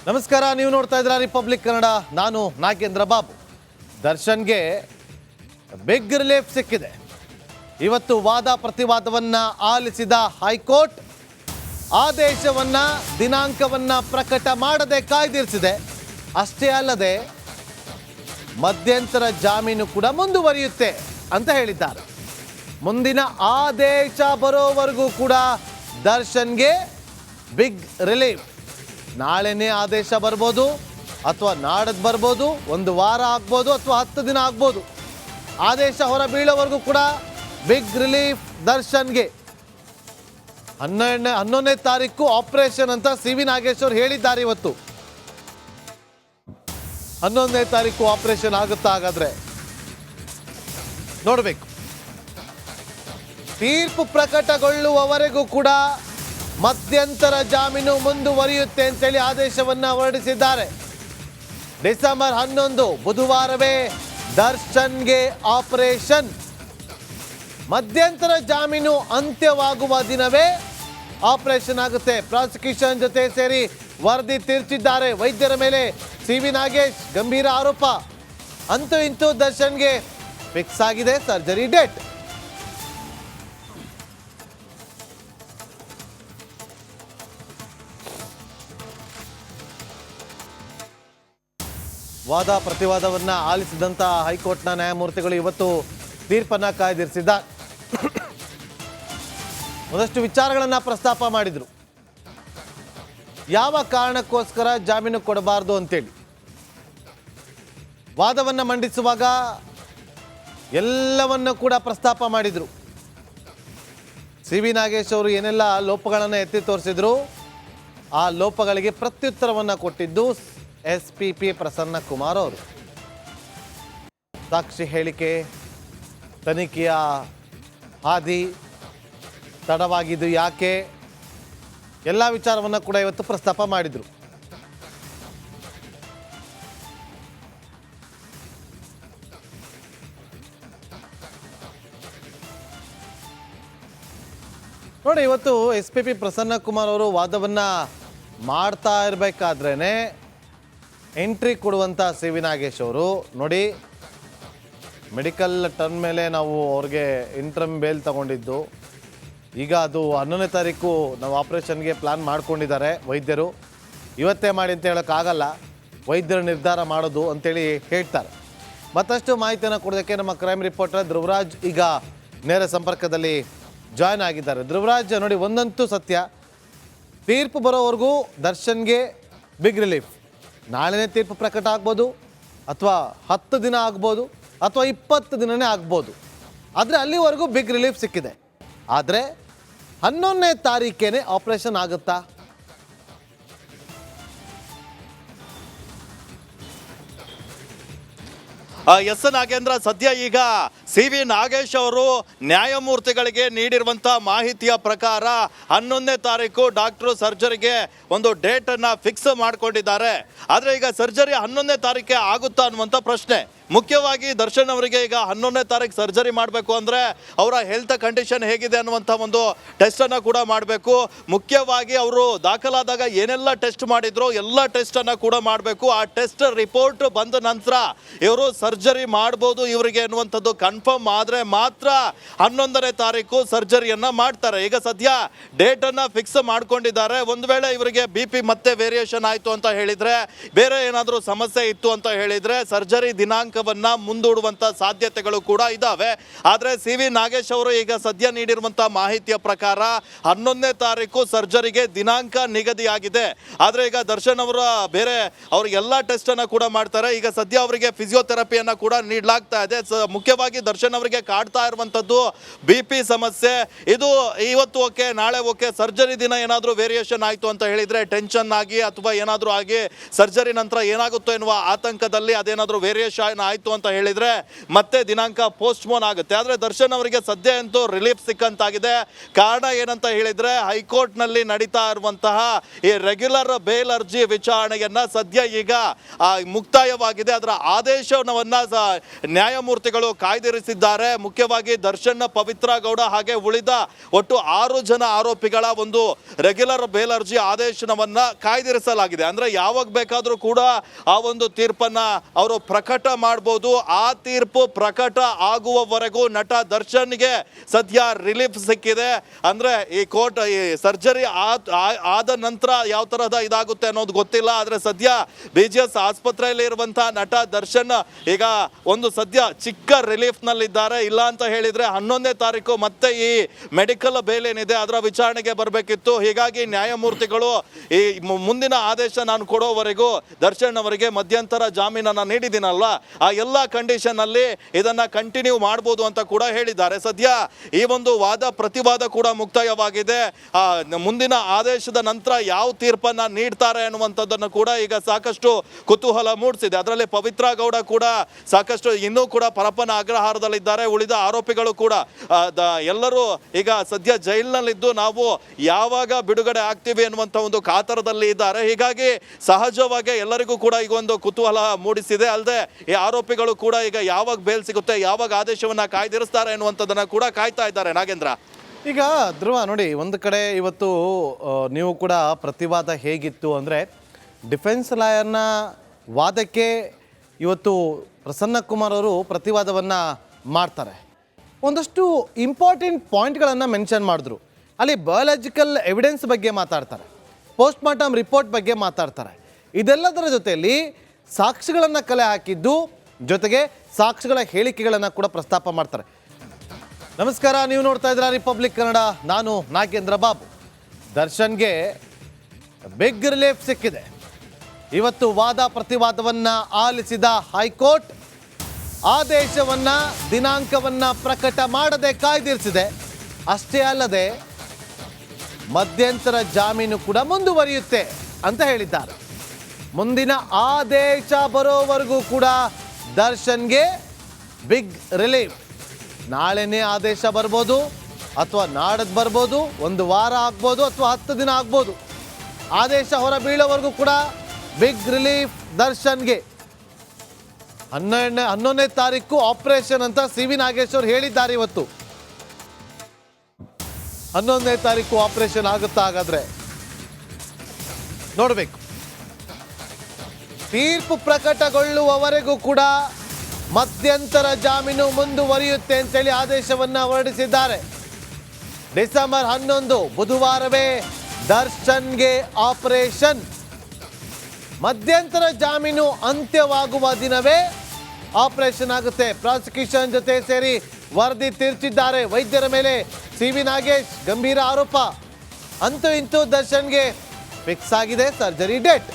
ನಮಸ್ಕಾರ, ನೀವು ನೋಡ್ತಾ ಇದ್ದೀರಾ ರಿಪಬ್ಲಿಕ್ ಕನ್ನಡ. ನಾನು ನಾಗೇಂದ್ರ ಬಾಬು. ದರ್ಶನ್ಗೆ ಬಿಗ್ ರಿಲೀಫ್ ಸಿಕ್ಕಿದೆ. ಇವತ್ತು ವಾದ ಪ್ರತಿವಾದವನ್ನ ಆಲಿಸಿದ ಹೈಕೋರ್ಟ್ ಆದೇಶವನ್ನ ದಿನಾಂಕವನ್ನ ಪ್ರಕಟ ಮಾಡದೆ ಕಾಯ್ದಿರಿಸಿದೆ. ಅಷ್ಟೇ ಅಲ್ಲದೆ ಮಧ್ಯಂತರ ಜಾಮೀನು ಕೂಡ ಮುಂದುವರಿಯುತ್ತೆ ಅಂತ ಹೇಳಿದ್ದಾರೆ. ಮುಂದಿನ ಆದೇಶ ಬರೋವರೆಗೂ ಕೂಡ ದರ್ಶನ್ಗೆ ಬಿಗ್ ರಿಲೀಫ್. ನಾಳೆನೇ ಆದೇಶ ಬರ್ಬೋದು, ಅಥವಾ ನಾಡದ್ದು ಬರ್ಬೋದು, ಒಂದು ವಾರ ಆಗ್ಬೋದು, ಅಥವಾ 10 ದಿನ ಆಗ್ಬೋದು. ಆದೇಶ ಹೊರ ಬೀಳೋವರೆಗೂ ಕೂಡ ಬಿಗ್ ರಿಲೀಫ್ ದರ್ಶನ್ಗೆ. 11ನೇ ತಾರೀಕು ಆಪರೇಷನ್ ಅಂತ ಸಿ.ವಿ. ನಾಗೇಶ್ ಅವರು ಹೇಳಿದ್ದಾರೆ. ಇವತ್ತು 11ನೇ ತಾರೀಕು ಆಪರೇಷನ್ ಆಗುತ್ತಾ? ಹಾಗಾದ್ರೆ ನೋಡಬೇಕು. ತೀರ್ಪು ಪ್ರಕಟಗೊಳ್ಳುವವರೆಗೂ ಕೂಡ ಮಧ್ಯಂತರ ಜಾಮೀನು ಮುಂದುವರಿಯುತ್ತೆ ಅಂತೇಳಿ ಆದೇಶವನ್ನ ಹೊರಡಿಸಿದ್ದಾರೆ. ಡಿಸೆಂಬರ್ 11 ಬುಧವಾರವೇ ದರ್ಶನ್ಗೆ ಆಪರೇಷನ್. ಮಧ್ಯಂತರ ಜಾಮೀನು ಅಂತ್ಯವಾಗುವ ದಿನವೇ ಆಪರೇಷನ್ ಆಗುತ್ತೆ. ಪ್ರಾಸಿಕ್ಯೂಷನ್ ಜೊತೆ ಸೇರಿ ವರದಿ ತಿರುಚಿದ್ದಾರೆ. ವೈದ್ಯರ ಮೇಲೆ ಸಿ.ವಿ. ನಾಗೇಶ್ ಗಂಭೀರ ಆರೋಪ. ಅಂತೂ ಇಂತೂ ದರ್ಶನ್ಗೆ ಫಿಕ್ಸ್ ಆಗಿದೆ ಸರ್ಜರಿ ಡೇಟ್. ವಾದ ಪ್ರತಿವಾದವನ್ನ ಆಲಿಸಿದಂತ ಹೈಕೋರ್ಟ್ನ ನ್ಯಾಯಮೂರ್ತಿಗಳು ಇವತ್ತು ತೀರ್ಪನ್ನ ಕಾಯ್ದಿರಿಸಿದ್ದಾರೆ. ಒಂದಷ್ಟು ವಿಚಾರಗಳನ್ನ ಪ್ರಸ್ತಾಪ ಮಾಡಿದ್ರು. ಯಾವ ಕಾರಣಕ್ಕೋಸ್ಕರ ಜಾಮೀನು ಕೊಡಬಾರದು ಅಂತೇಳಿ ವಾದವನ್ನ ಮಂಡಿಸುವಾಗ ಎಲ್ಲವನ್ನ ಕೂಡ ಪ್ರಸ್ತಾಪ ಮಾಡಿದ್ರು. ಸಿ.ವಿ. ನಾಗೇಶ್ ಅವರು ಏನೆಲ್ಲ ಲೋಪಗಳನ್ನು ಎತ್ತಿ ತೋರಿಸಿದ್ರು, ಆ ಲೋಪಗಳಿಗೆ ಪ್ರತ್ಯುತ್ತರವನ್ನ ಕೊಟ್ಟಿದ್ದು ಎಸ್.ಪಿ.ಪಿ. ಪ್ರಸನ್ನ ಕುಮಾರ್ ಅವರು. ಸಾಕ್ಷಿ ಹೇಳಿಕೆ, ತನಿಖೆಯ ಹಾದಿ ತಡವಾಗಿದ್ದು ಯಾಕೆ, ಎಲ್ಲ ವಿಚಾರವನ್ನು ಕೂಡ ಇವತ್ತು ಪ್ರಸ್ತಾಪ ಮಾಡಿದರು. ನೋಡಿ, ಇವತ್ತು ಎಸ್.ಪಿ.ಪಿ. ಪ್ರಸನ್ನ ಕುಮಾರ್ ಅವರು ವಾದವನ್ನ ಮಾಡ್ತಾ ಇರಬೇಕಾದ್ರೇನೆ ಎಂಟ್ರಿ ಕೊಡುವಂಥ ಸಿ.ವಿ. ನಾಗೇಶ್ ಅವರು, ನೋಡಿ ಮೆಡಿಕಲ್ ಟರ್ನ್ ಮೇಲೆ ನಾವು ಅವ್ರಿಗೆ ಇಂಟ್ರಮ್ ಬೇಲ್ ತಗೊಂಡಿದ್ದು, ಈಗ ಅದು 11ನೇ ತಾರೀಕು ನಾವು ಆಪ್ರೇಷನ್ಗೆ ಪ್ಲ್ಯಾನ್ ಮಾಡ್ಕೊಂಡಿದ್ದಾರೆ ವೈದ್ಯರು. ಇವತ್ತೇ ಮಾಡಿ ಅಂತ ಹೇಳೋಕ್ಕಾಗಲ್ಲ, ವೈದ್ಯರು ನಿರ್ಧಾರ ಮಾಡೋದು ಅಂತೇಳಿ ಹೇಳ್ತಾರೆ. ಮತ್ತಷ್ಟು ಮಾಹಿತಿಯನ್ನು ಕೊಡೋದಕ್ಕೆ ನಮ್ಮ ಕ್ರೈಮ್ ರಿಪೋರ್ಟರ್ ಧ್ರುವರಾಜ್ ಈಗ ನೇರ ಸಂಪರ್ಕದಲ್ಲಿ ಜಾಯ್ನ್ ಆಗಿದ್ದಾರೆ. ಧ್ರುವರಾಜ್, ನೋಡಿ ಒಂದಂತೂ ಸತ್ಯ, ತೀರ್ಪು ಬರೋವರೆಗೂ ದರ್ಶನ್ಗೆ ಬಿಗ್ ರಿಲೀಫ್. ನಾಳೆನೇ ತೀರ್ಪು ಪ್ರಕಟ ಆಗ್ಬೋದು, ಅಥವಾ 10 ದಿನ ಆಗ್ಬೋದು, ಅಥವಾ 20 ದಿನನೇ ಆಗ್ಬೋದು. ಆದರೆ ಅಲ್ಲಿವರೆಗೂ ಬಿಗ್ ರಿಲೀಫ್ ಸಿಕ್ಕಿದೆ. ಆದರೆ 11ನೇ ತಾರೀಕೇನೆ ಆಪರೇಷನ್ ಆಗುತ್ತಾ? ಎಸ್ ನಾಗೇಂದ್ರ, ಸದ್ಯ ಈಗ ಸಿ.ವಿ. ನಾಗೇಶ್ ಅವರು ನ್ಯಾಯಮೂರ್ತಿಗಳಿಗೆ ನೀಡಿರುವಂಥ ಮಾಹಿತಿಯ ಪ್ರಕಾರ 11ನೇ ತಾರೀಕು ಡಾಕ್ಟ್ರು ಸರ್ಜರಿಗೆ ಒಂದು ಡೇಟನ್ನು ಫಿಕ್ಸ್ ಮಾಡಿಕೊಂಡಿದ್ದಾರೆ. ಆದರೆ ಈಗ ಸರ್ಜರಿ 11ನೇ ತಾರೀಕೆ ಆಗುತ್ತಾ ಅನ್ನುವಂಥ ಪ್ರಶ್ನೆ. ಮುಖ್ಯವಾಗಿ ದರ್ಶನ್ ಅವರಿಗೆ ಈಗ 11ನೇ ತಾರೀಕು ಸರ್ಜರಿ ಮಾಡಬೇಕು ಅಂದರೆ ಅವರ ಹೆಲ್ತ್ ಕಂಡೀಷನ್ ಹೇಗಿದೆ ಅನ್ನುವಂಥ ಒಂದು ಟೆಸ್ಟನ್ನು ಕೂಡ ಮಾಡಬೇಕು. ಮುಖ್ಯವಾಗಿ ಅವರು ದಾಖಲಾದಾಗ ಏನೆಲ್ಲ ಟೆಸ್ಟ್ ಮಾಡಿದ್ರು ಎಲ್ಲ ಟೆಸ್ಟನ್ನು ಕೂಡ ಮಾಡಬೇಕು. ಆ ಟೆಸ್ಟ್ ರಿಪೋರ್ಟ್ ಬಂದ ನಂತರ ಇವರು ಸರ್ಜರಿ ಮಾಡ್ಬೋದು ಇವರಿಗೆ ಅನ್ನುವಂಥದ್ದು ಕನ್ಫರ್ಮ್ ಆದರೆ ಮಾತ್ರ 11ನೇ ತಾರೀಕು ಸರ್ಜರಿಯನ್ನು ಮಾಡ್ತಾರೆ. ಈಗ ಸದ್ಯ ಡೇಟನ್ನು ಫಿಕ್ಸ್ ಮಾಡ್ಕೊಂಡಿದ್ದಾರೆ. ಒಂದು ವೇಳೆ ಇವರಿಗೆ BP ಮತ್ತೆ ವೇರಿಯೇಷನ್ ಆಯಿತು ಅಂತ ಹೇಳಿದರೆ, ಬೇರೆ ಏನಾದರೂ ಸಮಸ್ಯೆ ಇತ್ತು ಅಂತ ಹೇಳಿದರೆ ಸರ್ಜರಿ ದಿನಾಂಕ ಮುಂದೂಡುವಂತ ಸಾಧ್ಯತೆಗಳು ಕೂಡ ಇದಾವೆ. ಆದರೆ ಸಿ.ವಿ. ನಾಗೇಶ್ ಅವರು ಈಗ ಸದ್ಯ ನೀಡಿರುವಂತಹ ಮಾಹಿತಿಯ ಪ್ರಕಾರ 11ನೇ ತಾರೀಕು ಸರ್ಜರಿಗೆ ದಿನಾಂಕ ನಿಗದಿಯಾಗಿದೆ. ಆದರೆ ಈಗ ದರ್ಶನ್ ಅವರ ಬೇರೆ ಅವ್ರಿಗೆಲ್ಲ ಟೆಸ್ಟ್ ಅನ್ನ ಕೂಡ ಮಾಡ್ತಾರೆ. ಈಗ ಸದ್ಯ ಅವರಿಗೆ ಫಿಸಿಯೋಥೆರಪಿಯನ್ನ ಕೂಡ ನೀಡಲಾಗ್ತಾ ಇದೆ. ಮುಖ್ಯವಾಗಿ ದರ್ಶನ್ ಅವರಿಗೆ ಕಾಡ್ತಾ ಇರುವಂತದ್ದು BP ಸಮಸ್ಯೆ. ಇದು ಇವತ್ತು ಓಕೆ, ನಾಳೆ ಓಕೆ, ಸರ್ಜರಿ ದಿನ ಏನಾದರೂ ವೇರಿಯೇಷನ್ ಆಯಿತು ಅಂತ ಹೇಳಿದ್ರೆ ಟೆನ್ಷನ್ ಆಗಿ ಅಥವಾ ಏನಾದರೂ ಆಗಿ ಸರ್ಜರಿ ನಂತರ ಏನಾಗುತ್ತೋ ಎನ್ನುವ ಆತಂಕದಲ್ಲಿ ಅದೇನಾದರೂ ವೇರಿಯೇಷನ್ ಆಯಿತು ಅಂತ ಹೇಳಿದರೆ ಮತ್ತೆ ದಿನಾಂಕ ಪೋಸ್ಟ್ಪೋನ್ ಆಗುತ್ತೆ. ಆದರೆ ದರ್ಶನ್ ಅವರಿಗೆ ಸದ್ಯ ಅಂತೂ ರಿಲೀಫ್ ಸಿಕ್ಕಂತಾಗಿದೆ. ಕಾರಣ ಏನಂತ ಹೇಳಿದರೆ ಹೈಕೋರ್ಟ್ನಲ್ಲಿ ನಡೀತಾ ಇರುವಂತಹ ಈ ರೆಗ್ಯುಲರ್ ಬೇಲ್ ಅರ್ಜಿ ವಿಚಾರಣೆಯನ್ನು ಸದ್ಯ ಈಗ ಮುಕ್ತಾಯವಾಗಿದೆ. ಅದರ ಆದೇಶವನ್ನು ನ್ಯಾಯಮೂರ್ತಿಗಳು ಕಾಯ್ದಿರಿಸಿದ್ದಾರೆ. ಮುಖ್ಯವಾಗಿ ದರ್ಶನ್, ಪವಿತ್ರ ಗೌಡ ಹಾಗೆ ಉಳಿದ ಒಟ್ಟು 6 ಜನ ಆರೋಪಿಗಳ ಒಂದು ರೆಗ್ಯುಲರ್ ಬೇಲ್ ಅರ್ಜಿ ಆದೇಶವನ್ನು ಕಾಯ್ದಿರಿಸಲಾಗಿದೆ. ಅಂದರೆ ಯಾವಾಗ ಬೇಕಾದರೂ ಕೂಡ ಆ ಒಂದು ತೀರ್ಪನ್ನ ಅವರು ಪ್ರಕಟ ಮಾಡಬಹುದು. ಆ ತೀರ್ಪು ಪ್ರಕಟ ಆಗುವವರೆಗೂ ನಟ ದರ್ಶನ್ಗೆ ಸದ್ಯ ರಿಲೀಫ್ ಸಿಕ್ಕಿದೆ. ಅಂದರೆ ಈ ಕೋರ್ಟ್ ಈ ಸರ್ಜರಿ ಆದ ನಂತರ ಯಾವ ತರಹದ ಇದಾಗುತ್ತೆ ಅನ್ನೋದು ಗೊತ್ತಿಲ್ಲ. ಆದರೆ ಸದ್ಯ BGS ಆಸ್ಪತ್ರೆಯಲ್ಲಿ ಇರುವಂತಹ ನಟ ದರ್ಶನ್ ಈಗ ಒಂದು ಸದ್ಯ ಚಿಕ್ಕ ರಿಲೀಫ್ ನಲ್ಲಿದ್ದಾರೆ. ಇಲ್ಲ ಅಂತ ಹೇಳಿದ್ರೆ 11ನೇ ತಾರೀಕು ಮತ್ತೆ ಈ ಮೆಡಿಕಲ್ ಬೇಲ್ ಏನಿದೆ ಅದರ ವಿಚಾರಣೆಗೆ ಬರಬೇಕಿತ್ತು. ಹೀಗಾಗಿ ನ್ಯಾಯಮೂರ್ತಿಗಳು ಈ ಮುಂದಿನ ಆದೇಶ ನಾನು ಕೊಡೋವರೆಗೂ ದರ್ಶನ್ ಅವರಿಗೆ ಮಧ್ಯಂತರ ಜಾಮೀನನ್ನು ನೀಡಿದ್ದೀನಲ್ವ, ಆ ಎಲ್ಲ ಕಂಡೀಷನ್ ಅಲ್ಲಿ ಇದನ್ನ ಕಂಟಿನ್ಯೂ ಮಾಡಬಹುದು ಅಂತ ಕೂಡ ಹೇಳಿದ್ದಾರೆ. ಸದ್ಯ ಈ ಒಂದು ವಾದ ಪ್ರತಿವಾದ ಕೂಡ ಮುಕ್ತಾಯವಾಗಿದೆ. ಮುಂದಿನ ಆದೇಶದ ನಂತರ ಯಾವ ತೀರ್ಪನ್ನ ನೀಡ್ತಾರೆ ಅನ್ನುವಂಥದ್ದನ್ನು ಕೂಡ ಈಗ ಸಾಕಷ್ಟು ಕುತೂಹಲ ಮೂಡಿಸಿದೆ. ಅದರಲ್ಲಿ ಪವಿತ್ರ ಗೌಡ ಕೂಡ ಸಾಕಷ್ಟು ಇನ್ನೂ ಕೂಡ ಪರಪ್ಪನ ಅಗ್ರಹಾರದಲ್ಲಿದ್ದಾರೆ. ಉಳಿದ ಆರೋಪಿಗಳು ಕೂಡ ಎಲ್ಲರೂ ಈಗ ಸದ್ಯ ಜೈಲಿನಲ್ಲಿದ್ದು ನಾವು ಯಾವಾಗ ಬಿಡುಗಡೆ ಆಗ್ತೀವಿ ಅನ್ನುವಂಥ ಒಂದು ಕಾತರದಲ್ಲಿ ಇದ್ದಾರೆ. ಹೀಗಾಗಿ ಸಹಜವಾಗಿ ಎಲ್ಲರಿಗೂ ಕೂಡ ಈಗ ಒಂದು ಕುತೂಹಲ ಮೂಡಿಸಿದೆ. ಅಲ್ಲದೆ ಈ ಆರೋಪಿಗಳು ಕೂಡ ಈಗ ಯಾವಾಗ ಬೇಲ್ ಸಿಗುತ್ತೆ, ಯಾವಾಗ ಆದೇಶವನ್ನ ಕಾಯ್ದಿರಿಸ್ತಾರೆ ಅನ್ನುವಂಥದ್ದನ್ನ ಕೂಡ ಕಾಯ್ತಾ ಇದ್ದಾರೆ. ನಾಗೇಂದ್ರ, ಈಗ ಧ್ರುವ ನೋಡಿ, ಒಂದು ಕಡೆ ಇವತ್ತು ನೀವು ಕೂಡ ಪ್ರತಿವಾದ ಹೇಗಿತ್ತು ಅಂದರೆ ಡಿಫೆನ್ಸ್ ಲಾಯರ್ನ ವಾದಕ್ಕೆ ಇವತ್ತು ಪ್ರಸನ್ನ ಕುಮಾರ್ ಅವರು ಪ್ರತಿವಾದವನ್ನು ಮಾಡ್ತಾರೆ. ಒಂದಷ್ಟು ಇಂಪಾರ್ಟೆಂಟ್ ಪಾಯಿಂಟ್ಗಳನ್ನು ಮೆನ್ಷನ್ ಮಾಡಿದ್ರು. ಅಲ್ಲಿ ಬಯಾಲಜಿಕಲ್ ಎವಿಡೆನ್ಸ್ ಬಗ್ಗೆ ಮಾತಾಡ್ತಾರೆ, ಪೋಸ್ಟ್ ಮಾರ್ಟಮ್ ರಿಪೋರ್ಟ್ ಬಗ್ಗೆ ಮಾತಾಡ್ತಾರೆ. ಇದೆಲ್ಲದರ ಜೊತೆಯಲ್ಲಿ ಸಾಕ್ಷಿಗಳನ್ನು ಕಲೆ ಹಾಕಿದ್ದು ಜೊತೆಗೆ ಸಾಕ್ಷಿಗಳ ಹೇಳಿಕೆಗಳನ್ನು ಕೂಡ ಪ್ರಸ್ತಾಪ ಮಾಡ್ತಾರೆ. ನಮಸ್ಕಾರ, ನೀವು ನೋಡ್ತಾ ಇದ್ದೀರಾ ರಿಪಬ್ಲಿಕ್ ಕನ್ನಡ. ನಾನು ನಾಗೇಂದ್ರ ಬಾಬು. ದರ್ಶನ್ಗೆ ಬಿಗ್ ರಿಲೀಫ್ ಸಿಕ್ಕಿದೆ. ಇವತ್ತು ವಾದ ಪ್ರತಿವಾದವನ್ನು ಆಲಿಸಿದ ಹೈಕೋರ್ಟ್ ಆದೇಶವನ್ನು ದಿನಾಂಕವನ್ನು ಪ್ರಕಟ ಮಾಡದೆ ಕಾಯ್ದಿರಿಸಿದೆ. ಅಷ್ಟೇ ಅಲ್ಲದೆ ಮಧ್ಯಂತರ ಜಾಮೀನು ಕೂಡ ಮುಂದುವರಿಯುತ್ತೆ ಅಂತ ಹೇಳಿದ್ದಾರೆ. ಮುಂದಿನ ಆದೇಶ ಬರೋವರೆಗೂ ಕೂಡ ದರ್ಶನ್ಗೆ ಬಿಗ್ ರಿಲೀಫ್. ನಾಳೆನೇ ಆದೇಶ ಬರ್ಬೋದು, ಅಥವಾ ನಾಡದ್ದು ಬರ್ಬೋದು, ಒಂದು ವಾರ ಆಗ್ಬೋದು, ಅಥವಾ 10 ದಿನ ಆಗ್ಬೋದು. ಆದೇಶ ಹೊರ ಬೀಳೋವರೆಗೂ ಕೂಡ ಬಿಗ್ ರಿಲೀಫ್ ದರ್ಶನ್ಗೆ. 11ನೇ ತಾರೀಕು ಆಪರೇಷನ್ ಅಂತ CV ನಾಗೇಶ್ ಅವರು ಹೇಳಿದ್ದಾರೆ. ಇವತ್ತು 11ನೇ ತಾರೀಕು ಆಪರೇಷನ್ ಆಗುತ್ತಾ? ಹಾಗಾದ್ರೆ ನೋಡಬೇಕು. ತೀರ್ಪು ಪ್ರಕಟಗೊಳ್ಳುವವರೆಗೂ ಕೂಡ ಮಧ್ಯಂತರ ಜಾಮೀನು ಮುಂದುವರಿಯುತ್ತೆ ಅಂತೇಳಿ ಆದೇಶವನ್ನು ಹೊರಡಿಸಿದ್ದಾರೆ. ಡಿಸೆಂಬರ್ 11 ಬುಧವಾರವೇ ದರ್ಶನ್ಗೆ ಆಪರೇಷನ್. ಮಧ್ಯಂತರ ಜಾಮೀನು ಅಂತ್ಯವಾಗುವ ದಿನವೇ ಆಪರೇಷನ್ ಆಗುತ್ತೆ. ಪ್ರಾಸಿಕ್ಯೂಷನ್ ಜೊತೆ ಸೇರಿ ವರದಿ ತಿರುಚಿದ್ದಾರೆ. ವೈದ್ಯರ ಮೇಲೆ CV ನಾಗೇಶ್ ಗಂಭೀರ ಆರೋಪ. ಅಂತೂ ಇಂತೂ ದರ್ಶನ್ಗೆ ಫಿಕ್ಸ್ ಆಗಿದೆ ಸರ್ಜರಿ ಡೇಟ್.